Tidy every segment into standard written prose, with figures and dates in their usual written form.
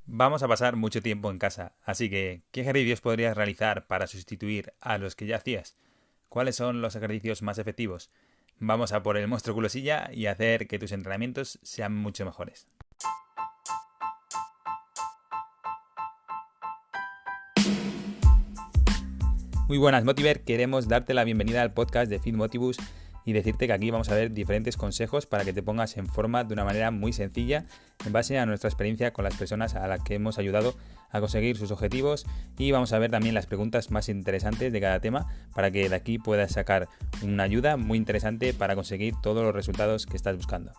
Vamos a pasar mucho tiempo en casa, así que, ¿qué ejercicios podrías realizar para sustituir a los que ya hacías? ¿Cuáles son los ejercicios más efectivos? Vamos a por el monstruo culosilla y hacer que tus entrenamientos sean mucho mejores. Muy buenas, Motiver. Queremos darte la bienvenida al podcast de Fit Motivus y decirte que aquí vamos a ver diferentes consejos para que te pongas en forma de una manera muy sencilla en base a nuestra experiencia con las personas a las que hemos ayudado a conseguir sus objetivos, y vamos a ver también las preguntas más interesantes de cada tema para que de aquí puedas sacar una ayuda muy interesante para conseguir todos los resultados que estás buscando.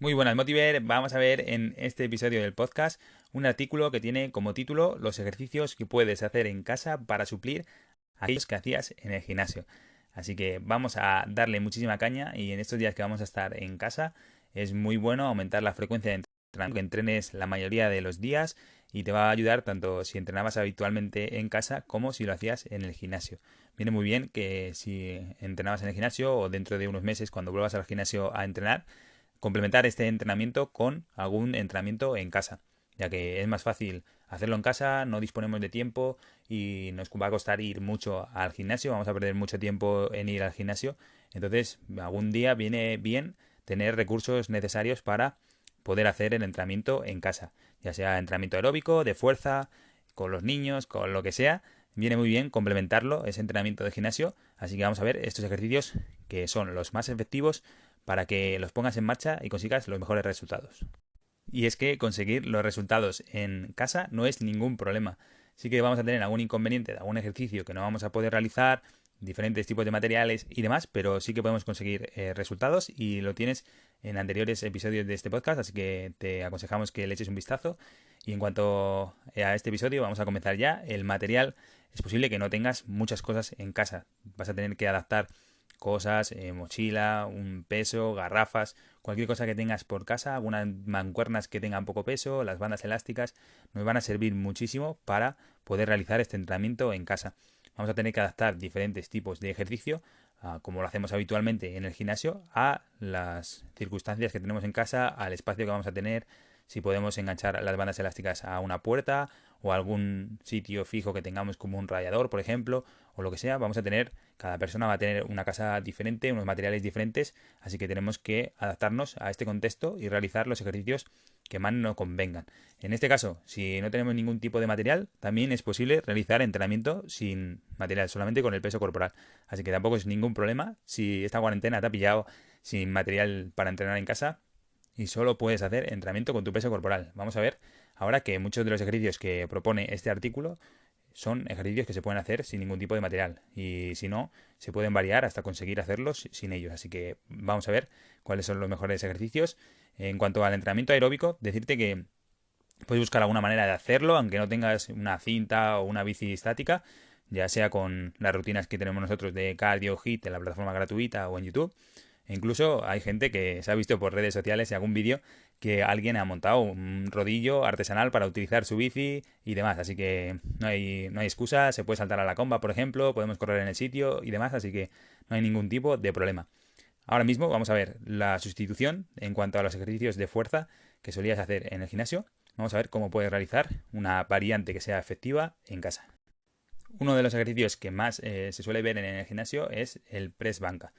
Muy buenas, Motiver. Vamos a ver en este episodio del podcast un artículo que tiene como título los ejercicios que puedes hacer en casa para suplir aquellos que hacías en el gimnasio. Así que vamos a darle muchísima caña, y en estos días que vamos a estar en casa es muy bueno aumentar la frecuencia de entrenamiento, que entrenes la mayoría de los días, y te va a ayudar tanto si entrenabas habitualmente en casa como si lo hacías en el gimnasio. Viene muy bien que si entrenabas en el gimnasio o dentro de unos meses cuando vuelvas al gimnasio a entrenar, complementar este entrenamiento con algún entrenamiento en casa, ya que es más fácil hacerlo en casa, no disponemos de tiempo y nos va a costar ir mucho al gimnasio, vamos a perder mucho tiempo en ir al gimnasio. Entonces, algún día viene bien tener recursos necesarios para poder hacer el entrenamiento en casa, ya sea entrenamiento aeróbico, de fuerza, con los niños, con lo que sea. Viene muy bien complementarlo, ese entrenamiento de gimnasio. Así que vamos a ver estos ejercicios que son los más efectivos para que los pongas en marcha y consigas los mejores resultados. Y es que conseguir los resultados en casa no es ningún problema. Sí que vamos a tener algún inconveniente de algún ejercicio que no vamos a poder realizar, diferentes tipos de materiales y demás, pero sí que podemos conseguir resultados, y lo tienes en anteriores episodios de este podcast, así que te aconsejamos que le eches un vistazo. Y en cuanto a este episodio, vamos a comenzar ya. El material, es posible que no tengas muchas cosas en casa. Vas a tener que adaptar cosas, mochila, un peso, garrafas, cualquier cosa que tengas por casa, algunas mancuernas que tengan poco peso, las bandas elásticas, nos van a servir muchísimo para poder realizar este entrenamiento en casa. Vamos a tener que adaptar diferentes tipos de ejercicio, como lo hacemos habitualmente en el gimnasio, a las circunstancias que tenemos en casa, al espacio que vamos a tener, si podemos enganchar las bandas elásticas a una puerta o a algún sitio fijo que tengamos, como un radiador, por ejemplo, o lo que sea. Vamos a tener, cada persona va a tener una casa diferente, unos materiales diferentes, así que tenemos que adaptarnos a este contexto y realizar los ejercicios que más nos convengan. En este caso, si no tenemos ningún tipo de material, también es posible realizar entrenamiento sin material, solamente con el peso corporal. Así que tampoco es ningún problema si esta cuarentena te ha pillado sin material para entrenar en casa y solo puedes hacer entrenamiento con tu peso corporal. Vamos a ver ahora que muchos de los ejercicios que propone este artículo son ejercicios que se pueden hacer sin ningún tipo de material, y si no, se pueden variar hasta conseguir hacerlos sin ellos. Así que vamos a ver cuáles son los mejores ejercicios. En cuanto al entrenamiento aeróbico, decirte que puedes buscar alguna manera de hacerlo, aunque no tengas una cinta o una bici estática, ya sea con las rutinas que tenemos nosotros de Cardio Hit en la plataforma gratuita o en YouTube. E incluso hay gente que se ha visto por redes sociales y algún vídeo que alguien ha montado un rodillo artesanal para utilizar su bici y demás. Así que no hay excusa, se puede saltar a la comba, por ejemplo, podemos correr en el sitio y demás, así que no hay ningún tipo de problema. Ahora mismo vamos a ver la sustitución en cuanto a los ejercicios de fuerza que solías hacer en el gimnasio. Vamos a ver cómo puedes realizar una variante que sea efectiva en casa. Uno de los ejercicios que más se suele ver en el gimnasio es el press banca.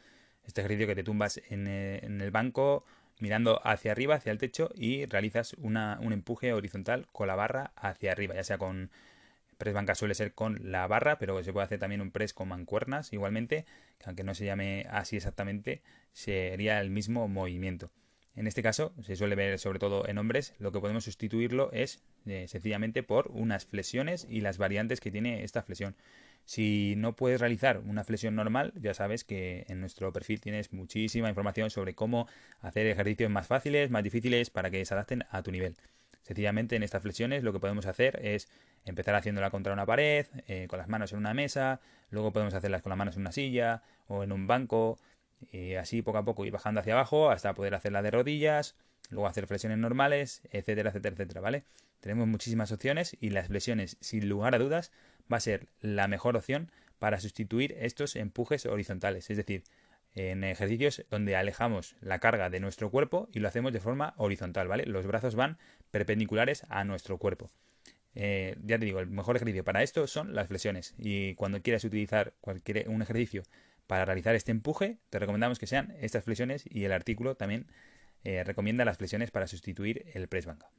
Este ejercicio que te tumbas en el banco mirando hacia arriba, hacia el techo, y realizas un empuje horizontal con la barra hacia arriba, ya sea con press banca, suele ser con la barra, pero se puede hacer también un press con mancuernas igualmente, que aunque no se llame así exactamente, sería el mismo movimiento. En este caso, se suele ver sobre todo en hombres. Lo que podemos sustituirlo es sencillamente por unas flexiones y las variantes que tiene esta flexión. Si no puedes realizar una flexión normal, ya sabes que en nuestro perfil tienes muchísima información sobre cómo hacer ejercicios más fáciles, más difíciles, para que se adapten a tu nivel. Sencillamente en estas flexiones lo que podemos hacer es empezar haciéndola contra una pared, con las manos en una mesa, luego podemos hacerlas con las manos en una silla o en un banco, y así poco a poco ir bajando hacia abajo hasta poder hacerla de rodillas, luego hacer flexiones normales, etcétera, etcétera, etcétera, ¿vale? Tenemos muchísimas opciones, y las flexiones, sin lugar a dudas, va a ser la mejor opción para sustituir estos empujes horizontales. Es decir, en ejercicios donde alejamos la carga de nuestro cuerpo y lo hacemos de forma horizontal, ¿vale? Los brazos van perpendiculares a nuestro cuerpo. Ya te digo, el mejor ejercicio para esto son las flexiones. Y cuando quieras utilizar un ejercicio para realizar este empuje, te recomendamos que sean estas flexiones, y el artículo también recomienda las flexiones para sustituir el press banca.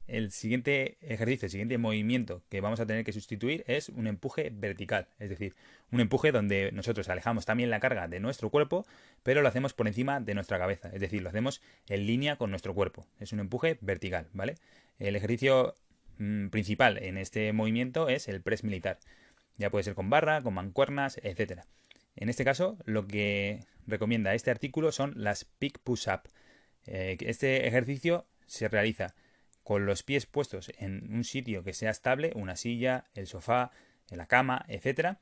El siguiente ejercicio, el siguiente movimiento que vamos a tener que sustituir es un empuje vertical, es decir, un empuje donde nosotros alejamos también la carga de nuestro cuerpo, pero lo hacemos por encima de nuestra cabeza, es decir, lo hacemos en línea con nuestro cuerpo. Es un empuje vertical, ¿vale? El ejercicio principal en este movimiento es el press militar. Ya puede ser con barra, con mancuernas, etcétera. En este caso, lo que recomienda este artículo son las peak push-up. Este ejercicio se realiza con los pies puestos en un sitio que sea estable, una silla, el sofá, la cama, etcétera.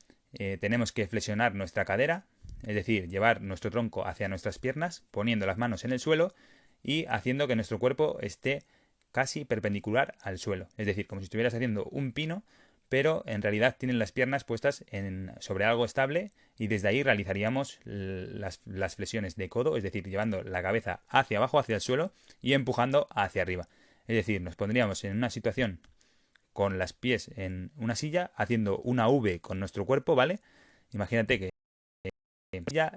Tenemos que flexionar nuestra cadera, es decir, llevar nuestro tronco hacia nuestras piernas, poniendo las manos en el suelo y haciendo que nuestro cuerpo esté casi perpendicular al suelo. Es decir, como si estuvieras haciendo un pino, pero en realidad tienen las piernas puestas sobre algo estable, y desde ahí realizaríamos las flexiones de codo, es decir, llevando la cabeza hacia abajo, hacia el suelo, y empujando hacia arriba. Es decir, nos pondríamos en una situación con los pies en una silla, haciendo una V con nuestro cuerpo, ¿vale? Imagínate que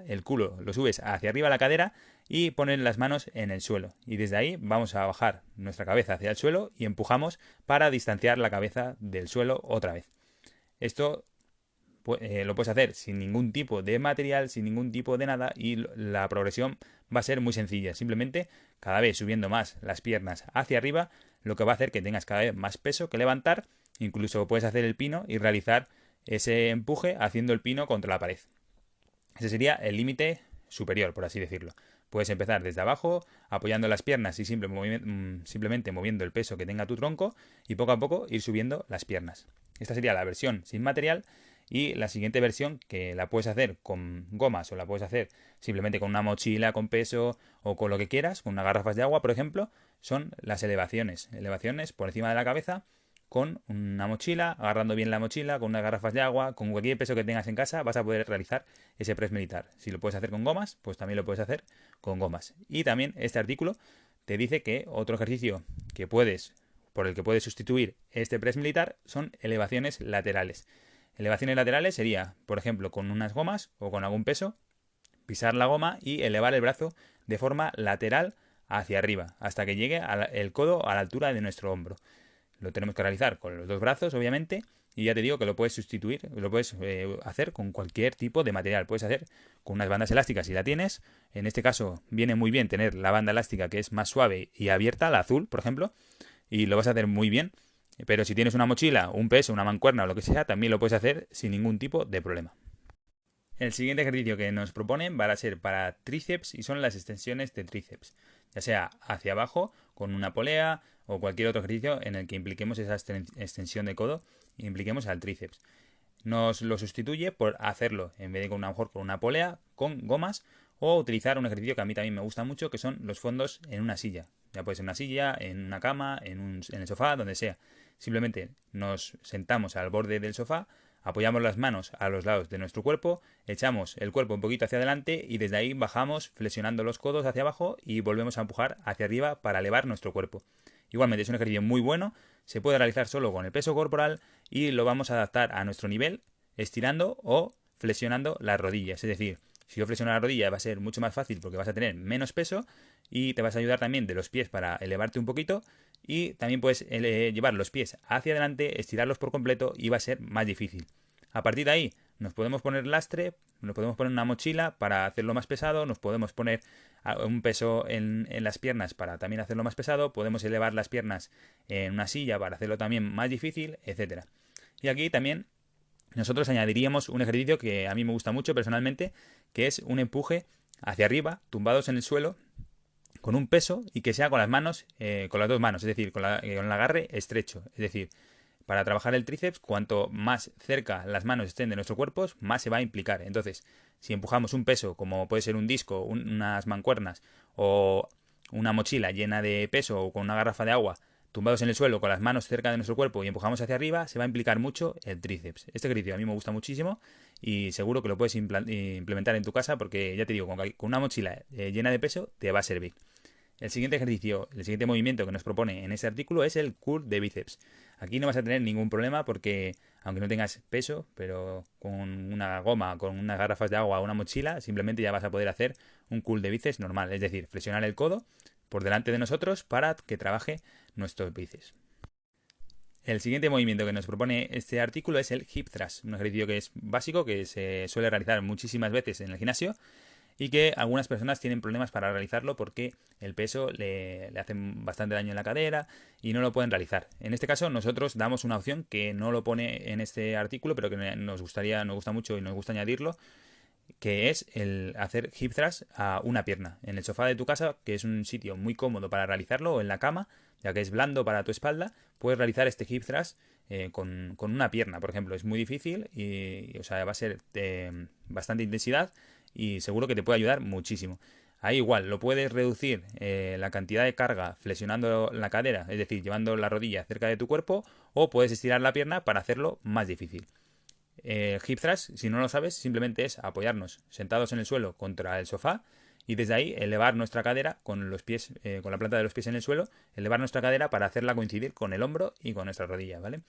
el culo lo subes hacia arriba la cadera y pones las manos en el suelo. Y desde ahí vamos a bajar nuestra cabeza hacia el suelo y empujamos para distanciar la cabeza del suelo otra vez. Esto lo puedes hacer sin ningún tipo de material, sin ningún tipo de nada, y la progresión va a ser muy sencilla. Simplemente cada vez subiendo más las piernas hacia arriba, lo que va a hacer que tengas cada vez más peso que levantar. Incluso puedes hacer el pino y realizar ese empuje haciendo el pino contra la pared. Ese sería el límite superior, por así decirlo. Puedes empezar desde abajo, apoyando las piernas y simplemente moviendo el peso que tenga tu tronco, y poco a poco ir subiendo las piernas. Esta sería la versión sin material. Y la siguiente versión, que la puedes hacer con gomas o la puedes hacer simplemente con una mochila con peso o con lo que quieras, con unas garrafas de agua, por ejemplo, son las elevaciones. Elevaciones por encima de la cabeza con una mochila, agarrando bien la mochila, con unas garrafas de agua, con cualquier peso que tengas en casa, vas a poder realizar ese press militar. Si lo puedes hacer con gomas, pues también lo puedes hacer con gomas. Y también este artículo te dice que otro ejercicio por el que puedes sustituir este press militar son elevaciones laterales. Elevaciones laterales sería, por ejemplo, con unas gomas o con algún peso, pisar la goma y elevar el brazo de forma lateral hacia arriba, hasta que llegue el codo a la altura de nuestro hombro. Lo tenemos que realizar con los dos brazos, obviamente, y ya te digo que lo puedes sustituir, lo puedes hacer con cualquier tipo de material. Puedes hacer con unas bandas elásticas si la tienes. En este caso viene muy bien tener la banda elástica que es más suave y abierta, la azul, por ejemplo, y lo vas a hacer muy bien. Pero si tienes una mochila, un peso, una mancuerna o lo que sea, también lo puedes hacer sin ningún tipo de problema. El siguiente ejercicio que nos proponen va a ser para tríceps y son las extensiones de tríceps, ya sea hacia abajo con una polea o cualquier otro ejercicio en el que impliquemos esa extensión de codo e impliquemos al tríceps. Nos lo sustituye por hacerlo, en vez de con a lo mejor con una polea, con gomas, o utilizar un ejercicio que a mí también me gusta mucho, que son los fondos en una silla. Ya puede ser en una silla, en una cama, en el sofá, donde sea. Simplemente nos sentamos al borde del sofá, apoyamos las manos a los lados de nuestro cuerpo, echamos el cuerpo un poquito hacia adelante y desde ahí bajamos flexionando los codos hacia abajo y volvemos a empujar hacia arriba para elevar nuestro cuerpo. Igualmente es un ejercicio muy bueno, se puede realizar solo con el peso corporal y lo vamos a adaptar a nuestro nivel estirando o flexionando las rodillas. Es decir, si yo flexiono la rodilla va a ser mucho más fácil porque vas a tener menos peso y te vas a ayudar también de los pies para elevarte un poquito, y también puedes llevar los pies hacia adelante, estirarlos por completo y va a ser más difícil. A partir de ahí nos podemos poner lastre, nos podemos poner una mochila para hacerlo más pesado, nos podemos poner un peso en las piernas para también hacerlo más pesado, podemos elevar las piernas en una silla para hacerlo también más difícil, etcétera. Y aquí también nosotros añadiríamos un ejercicio que a mí me gusta mucho personalmente, que es un empuje hacia arriba, tumbados en el suelo, con un peso y que sea con las manos, con las dos manos, es decir, con el agarre estrecho. Es decir, para trabajar el tríceps, cuanto más cerca las manos estén de nuestro cuerpo, más se va a implicar. Entonces, si empujamos un peso, como puede ser un disco, unas mancuernas o una mochila llena de peso o con una garrafa de agua, tumbados en el suelo con las manos cerca de nuestro cuerpo y empujamos hacia arriba, se va a implicar mucho el tríceps. Este ejercicio a mí me gusta muchísimo y seguro que lo puedes implementar en tu casa porque ya te digo, con una mochila llena de peso te va a servir. El siguiente ejercicio, el siguiente movimiento que nos propone en este artículo es el curl de bíceps. Aquí no vas a tener ningún problema porque, aunque no tengas peso, pero con una goma, con unas garrafas de agua o una mochila, simplemente ya vas a poder hacer un curl de bíceps normal. Es decir, flexionar el codo por delante de nosotros para que trabaje nuestros bíceps. El siguiente movimiento que nos propone este artículo es el hip thrust, un ejercicio que es básico, que se suele realizar muchísimas veces en el gimnasio y que algunas personas tienen problemas para realizarlo porque el peso le hace bastante daño en la cadera y no lo pueden realizar. En este caso nosotros damos una opción que no lo pone en este artículo, pero que nos gusta mucho y nos gusta añadirlo, que es el hacer hip thrust a una pierna. En el sofá de tu casa, que es un sitio muy cómodo para realizarlo, o en la cama, ya que es blando para tu espalda, puedes realizar este hip thrust con una pierna, por ejemplo. Es muy difícil y o sea, va a ser bastante intensidad y seguro que te puede ayudar muchísimo. Ahí igual, lo puedes reducir la cantidad de carga flexionando la cadera, es decir, llevando la rodilla cerca de tu cuerpo, o puedes estirar la pierna para hacerlo más difícil. Hip thrust, si no lo sabes, simplemente es apoyarnos sentados en el suelo contra el sofá y desde ahí elevar nuestra cadera con los pies, con la planta de los pies en el suelo, elevar nuestra cadera para hacerla coincidir con el hombro y con nuestra rodilla, ¿vale?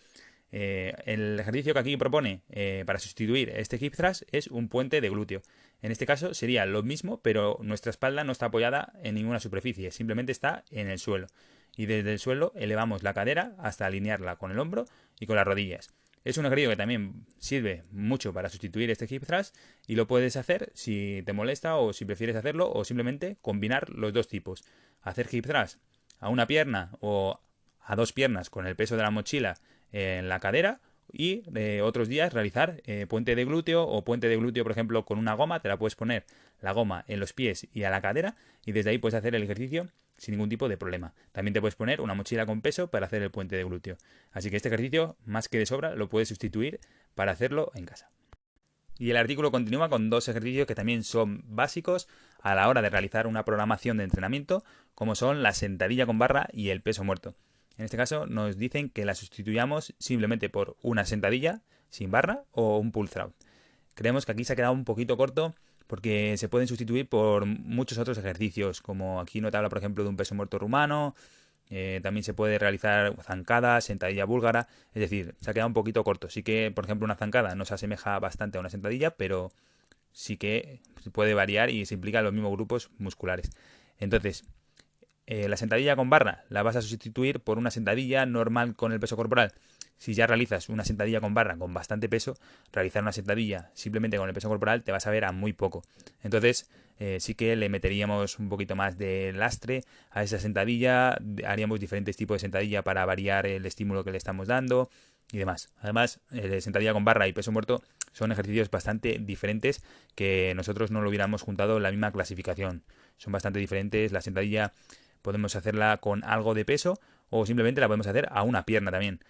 El ejercicio que aquí propone para sustituir este hip thrust es un puente de glúteo. En este caso sería lo mismo, pero nuestra espalda no está apoyada en ninguna superficie, simplemente está en el suelo. Y desde el suelo elevamos la cadera hasta alinearla con el hombro y con las rodillas. Es un ejercicio que también sirve mucho para sustituir este hip thrust y lo puedes hacer si te molesta o si prefieres hacerlo o simplemente combinar los dos tipos. Hacer hip thrust a una pierna o a dos piernas con el peso de la mochila en la cadera y otros días realizar puente de glúteo o puente de glúteo, por ejemplo, con una goma. Te la puedes poner la goma en los pies y a la cadera y desde ahí puedes hacer el ejercicio sin ningún tipo de problema. También te puedes poner una mochila con peso para hacer el puente de glúteo. Así que este ejercicio, más que de sobra, lo puedes sustituir para hacerlo en casa. Y el artículo continúa con dos ejercicios que también son básicos a la hora de realizar una programación de entrenamiento, como son la sentadilla con barra y el peso muerto. En este caso nos dicen que la sustituyamos simplemente por una sentadilla sin barra o un pull through. Creemos que aquí se ha quedado un poquito corto porque se pueden sustituir por muchos otros ejercicios, como aquí no te habla, por ejemplo, de un peso muerto rumano, también se puede realizar zancada, sentadilla búlgara, es decir, se ha quedado un poquito corto. Sí que, por ejemplo, una zancada no se asemeja bastante a una sentadilla, pero sí que se puede variar y se implica en los mismos grupos musculares. Entonces, la sentadilla con barra la vas a sustituir por una sentadilla normal con el peso corporal. Si ya realizas una sentadilla con barra con bastante peso, realizar una sentadilla simplemente con el peso corporal te vas a ver a muy poco. Entonces, sí que le meteríamos un poquito más de lastre a esa sentadilla, haríamos diferentes tipos de sentadilla para variar el estímulo que le estamos dando y demás. Además, sentadilla con barra y peso muerto son ejercicios bastante diferentes que nosotros no lo hubiéramos juntado en la misma clasificación. Son bastante diferentes. La sentadilla podemos hacerla con algo de peso o simplemente la podemos hacer a una pierna también.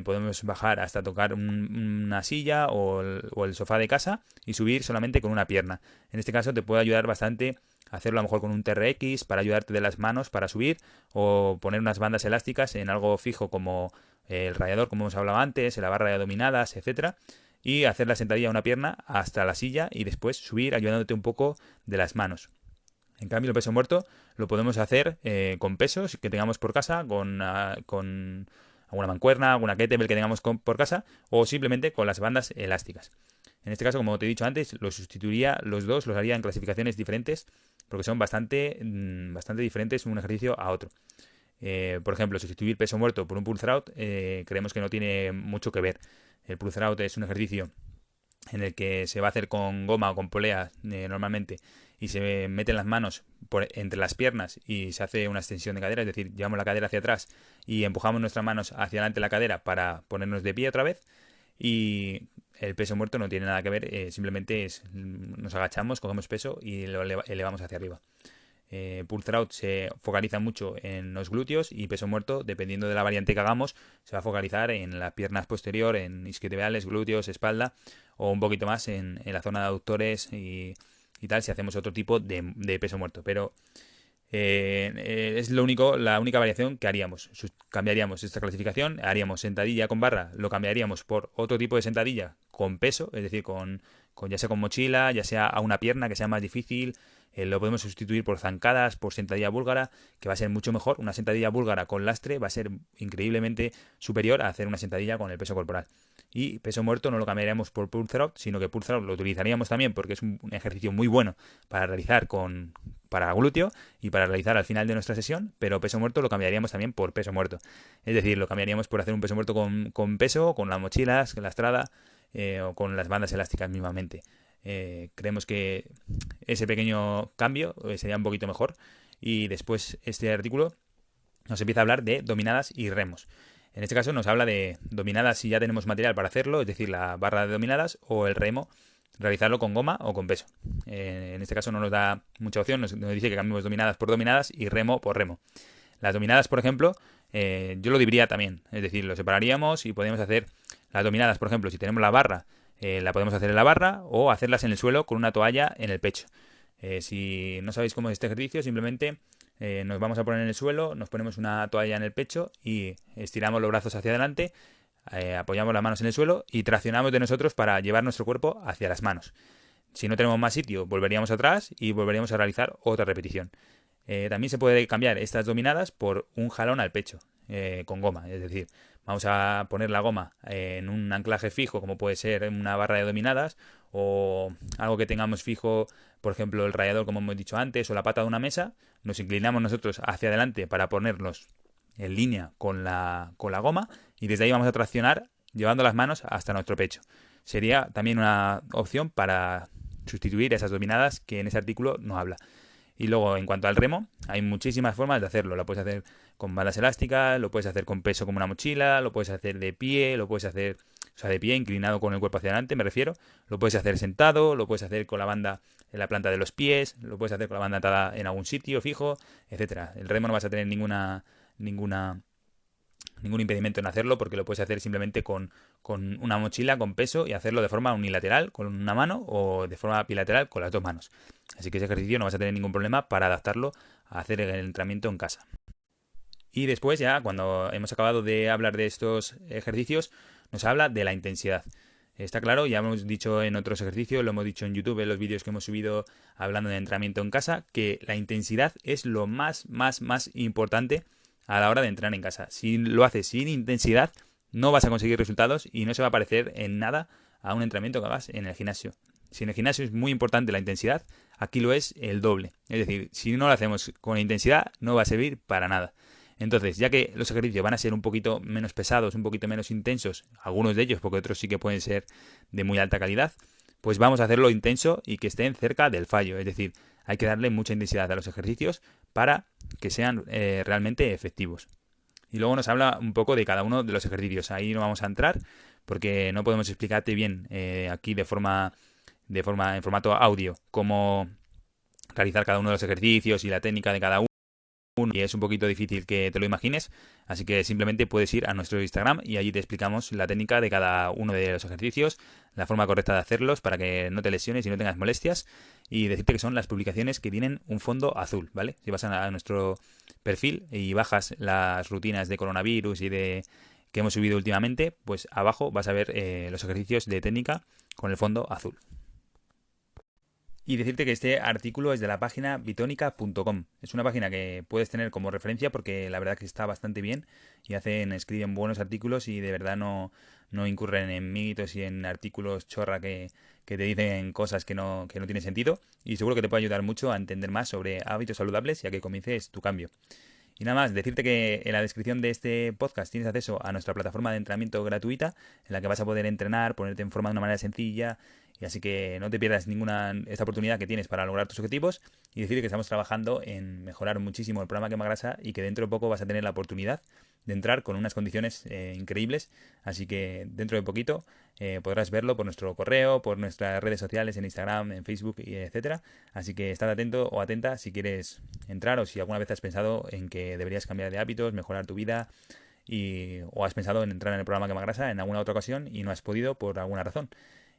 Podemos bajar hasta tocar una silla o el sofá de casa y subir solamente con una pierna. En este caso te puede ayudar bastante hacerlo a lo mejor con un TRX para ayudarte de las manos para subir o poner unas bandas elásticas en algo fijo como el radiador, como hemos hablado antes, la barra de dominadas, etcétera, y hacer la sentadilla a una pierna hasta la silla y después subir ayudándote un poco de las manos. En cambio, el peso muerto lo podemos hacer con pesos que tengamos por casa, con alguna mancuerna, alguna kettlebell que tengamos por casa, o simplemente con las bandas elásticas. En este caso, como te he dicho antes, los sustituiría los dos, los haría en clasificaciones diferentes, porque son bastante diferentes un ejercicio a otro. Por ejemplo, sustituir peso muerto por un pull through creemos que no tiene mucho que ver. El pull through es un ejercicio en el que se va a hacer con goma o con polea normalmente y se meten las manos entre las piernas y se hace una extensión de cadera, es decir, llevamos la cadera hacia atrás y empujamos nuestras manos hacia adelante la cadera para ponernos de pie otra vez y el peso muerto no tiene nada que ver, simplemente nos agachamos, cogemos peso y lo elevamos hacia arriba. Pull through se focaliza mucho en los glúteos y peso muerto, dependiendo de la variante que hagamos, se va a focalizar en las piernas posterior, en isquiotibiales, glúteos, espalda o un poquito más en la zona de aductores y tal si hacemos otro tipo de peso muerto. Pero Es la única variación que haríamos. Cambiaríamos esta clasificación, haríamos sentadilla con barra, lo cambiaríamos por otro tipo de sentadilla con peso, es decir, ya sea con mochila, ya sea a una pierna que sea más difícil. Lo podemos sustituir por zancadas, por sentadilla búlgara, que va a ser mucho mejor. Una sentadilla búlgara con lastre va a ser increíblemente superior a hacer una sentadilla con el peso corporal. Y peso muerto no lo cambiaríamos por pull through, sino que pull through lo utilizaríamos también porque es un ejercicio muy bueno para realizar para glúteo y para realizar al final de nuestra sesión, pero peso muerto lo cambiaríamos también por peso muerto. Es decir, lo cambiaríamos por hacer un peso muerto con peso, con las mochilas, lastrada o con las bandas elásticas mismamente. Creemos que ese pequeño cambio sería un poquito mejor. Y después este artículo nos empieza a hablar de dominadas y remos. En este caso nos habla de dominadas si ya tenemos material para hacerlo, es decir, la barra de dominadas, o el remo, realizarlo con goma o con peso. En este caso no nos da mucha opción, nos dice que cambiemos dominadas por dominadas y remo por remo. Las dominadas, por ejemplo, yo lo dividiría también, es decir, lo separaríamos y podríamos hacer las dominadas, por ejemplo, si tenemos la barra, la podemos hacer en la barra o hacerlas en el suelo con una toalla en el pecho. Si no sabéis cómo es este ejercicio, simplemente nos vamos a poner en el suelo, nos ponemos una toalla en el pecho y estiramos los brazos hacia adelante, apoyamos las manos en el suelo y traccionamos de nosotros para llevar nuestro cuerpo hacia las manos. Si no tenemos más sitio, volveríamos atrás y volveríamos a realizar otra repetición. También se puede cambiar estas dominadas por un jalón al pecho con goma, es decir, vamos a poner la goma en un anclaje fijo como puede ser una barra de dominadas o algo que tengamos fijo, por ejemplo el radiador como hemos dicho antes o la pata de una mesa, nos inclinamos nosotros hacia adelante para ponernos en línea con la goma y desde ahí vamos a traccionar llevando las manos hasta nuestro pecho. Sería también una opción para sustituir esas dominadas que en ese artículo nos habla. Y luego, en cuanto al remo, hay muchísimas formas de hacerlo. Lo puedes hacer con bandas elásticas, lo puedes hacer con peso como una mochila, lo puedes hacer de pie, lo puedes hacer, o sea, de pie, inclinado con el cuerpo hacia adelante, me refiero. Lo puedes hacer sentado, lo puedes hacer con la banda en la planta de los pies, lo puedes hacer con la banda atada en algún sitio fijo, etcétera. El remo no vas a tener ningún impedimento en hacerlo porque lo puedes hacer simplemente con una mochila con peso y hacerlo de forma unilateral con una mano o de forma bilateral con las dos manos. Así que ese ejercicio no vas a tener ningún problema para adaptarlo a hacer el entrenamiento en casa. Y después ya, cuando hemos acabado de hablar de estos ejercicios, nos habla de la intensidad. Está claro, ya hemos dicho en otros ejercicios, lo hemos dicho en YouTube, en los vídeos que hemos subido hablando de entrenamiento en casa, que la intensidad es lo más importante a la hora de entrenar en casa. Si lo haces sin intensidad, no vas a conseguir resultados y no se va a parecer en nada a un entrenamiento que hagas en el gimnasio. Si en el gimnasio es muy importante la intensidad, aquí lo es el doble. Es decir, si no lo hacemos con intensidad, no va a servir para nada. Entonces, ya que los ejercicios van a ser un poquito menos pesados, un poquito menos intensos, algunos de ellos, porque otros sí que pueden ser de muy alta calidad, pues vamos a hacerlo intenso y que estén cerca del fallo. Es decir, hay que darle mucha intensidad a los ejercicios para que sean realmente efectivos. Y luego nos habla un poco de cada uno de los ejercicios. Ahí no vamos a entrar porque no podemos explicarte bien aquí en formato audio cómo realizar cada uno de los ejercicios y la técnica de cada uno. Y es un poquito difícil que te lo imagines, así que simplemente puedes ir a nuestro Instagram y allí te explicamos la técnica de cada uno de los ejercicios, la forma correcta de hacerlos para que no te lesiones y no tengas molestias, y decirte que son las publicaciones que tienen un fondo azul, ¿vale? Si vas a nuestro perfil y bajas las rutinas de coronavirus y de que hemos subido últimamente, pues abajo vas a ver los ejercicios de técnica con el fondo azul. Y decirte que este artículo es de la página bitónica.com. Es una página que puedes tener como referencia porque la verdad que está bastante bien y escriben buenos artículos y de verdad no incurren en mitos y en artículos chorra que te dicen cosas que no tienen sentido. Y seguro que te puede ayudar mucho a entender más sobre hábitos saludables y a que comiences tu cambio. Y nada más, decirte que en la descripción de este podcast tienes acceso a nuestra plataforma de entrenamiento gratuita en la que vas a poder entrenar, ponerte en forma de una manera sencilla y así que no te pierdas esta oportunidad que tienes para lograr tus objetivos y decirte que estamos trabajando en mejorar muchísimo el programa Quema Grasa y que dentro de poco vas a tener la oportunidad de entrar con unas condiciones increíbles. Así que dentro de poquito podrás verlo por nuestro correo, por nuestras redes sociales en Instagram, en Facebook, etcétera. Así que estate atento o atenta si quieres entrar o si alguna vez has pensado en que deberías cambiar de hábitos, mejorar tu vida o has pensado en entrar en el programa Quema Grasa en alguna otra ocasión y no has podido por alguna razón.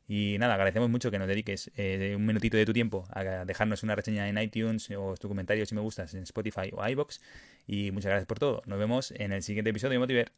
Y nada, agradecemos mucho que nos dediques un minutito de tu tiempo a dejarnos una reseña en iTunes o tu comentario si me gustas en Spotify o iVoox. Y muchas gracias por todo. Nos vemos en el siguiente episodio de Motiver.